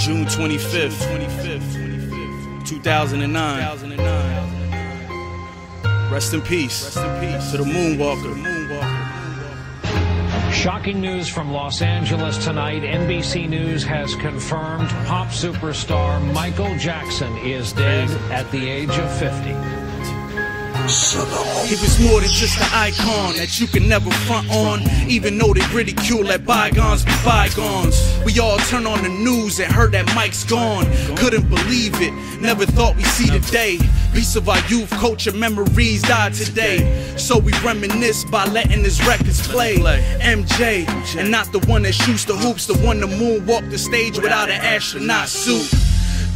June 25th, 2009. Rest in peace to the Moonwalker. Shocking news from Los Angeles tonight. NBC News has confirmed pop superstar Michael Jackson is dead at the age of 50. He was more than just an icon that you can never front on, even though they ridicule, let bygones be bygones. We all turn on the news and heard that Mike's gone. Couldn't believe it, never thought we'd see the day. Piece of our youth culture memories died today. So we reminisce by letting his records play. MJ, and not the one that shoots the hoops, the one that moonwalked the stage without an astronaut suit.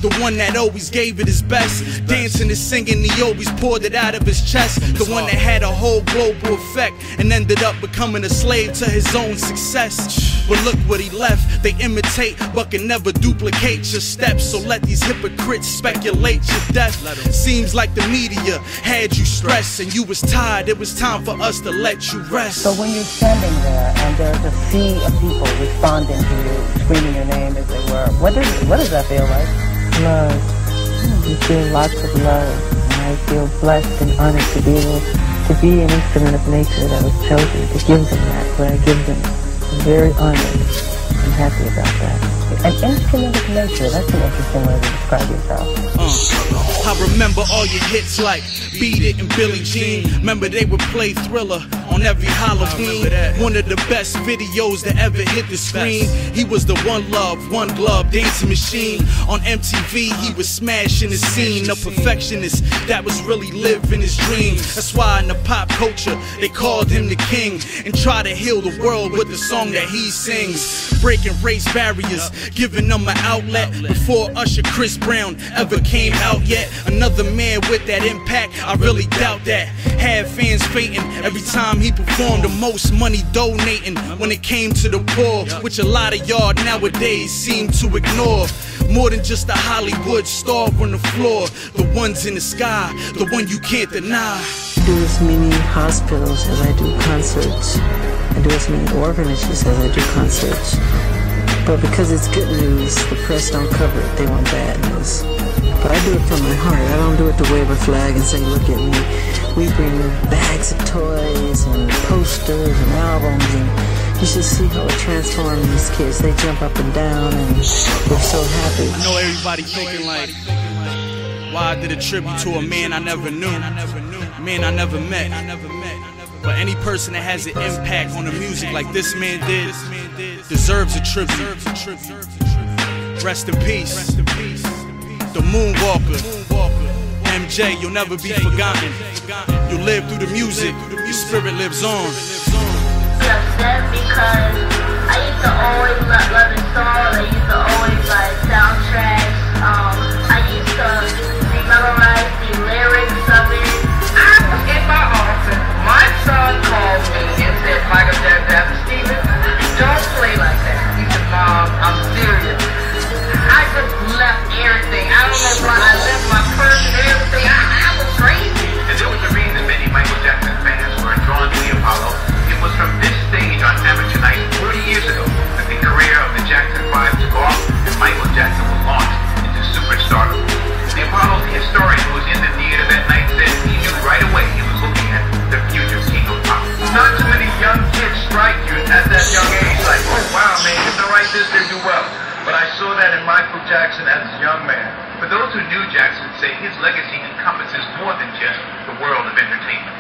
The one that always gave it his best, dancing and singing, he always poured it out of his chest. The one that had a whole global effect and ended up becoming a slave to his own success. But look what he left, they imitate but can never duplicate your steps. So let these hypocrites speculate your death. Seems like the media had you stressed and you was tired, it was time for us to let you rest. So when you're standing there and there's a sea of people responding to you, screaming your name as they were, what does that feel like? Love. You feel lots of love, and I feel blessed and honored to be able to be an instrument of nature that was chosen to give them that, what I give them. I'm very honored and happy about that. An instrument of nature, that's an interesting way to describe yourself. I remember all your hits like Beat It and Billie Jean. Remember they would play Thriller on every Halloween. One of the best videos that ever hit the screen. He was the one love, one glove dancing machine. On MTV he was smashing the scene. A perfectionist that was really living his dream. That's why in the pop culture they called him the king. And try to heal the world with the song that he sings. Breaking race barriers, giving them an outlet. Before Usher, Chris Brown ever came out yet. Another man with that impact, I really doubt that. Had fans fainting every time he performed. The most money donating when it came to the poor, which a lot of y'all nowadays seem to ignore. More than just a Hollywood star on the floor, the ones in the sky, the one you can't deny. I do as many hospitals as I do concerts. I do as many orphanages as I do concerts. But because it's good news, the press don't cover it. They want bad news. But I do it from my heart. I don't do it to wave a flag and say, look at me. We bring bags of toys and posters and albums, and you should see how it transforms these kids. They jump up and down and they're so happy. I know everybody thinking like, why I did a tribute to a man I never knew, a man I never met. But any person that has an impact on the music like this man did deserves a tribute. Rest in peace. The Moonwalker, MJ, you'll never be forgotten. You live through the music, your spirit lives on. Upset because I used to always love the song. I used to always like soundtracks. I used to memorize the lyrics of it. I was in my office. My son called me and said, Michael Jackson, Steven, don't play like that. He said, Mom, I'm serious. I just left everything. I don't know why I left my purse and everything. I was crazy. And there was a reason many Michael Jackson fans were drawn to the Apollo. It was from this stage on Amateur Night 40 years ago that the career of the Jackson 5 took off and Michael Jackson was launched into superstardom. The Apollo's historian who was in the theater that night said he knew right away he was looking at the future king of pop. Not too many young kids strike you at that young age like, oh wow man, if they write this, they do well. But I saw that in Michael Jackson as a young man. For those who knew Jackson say his legacy encompasses more than just the world of entertainment.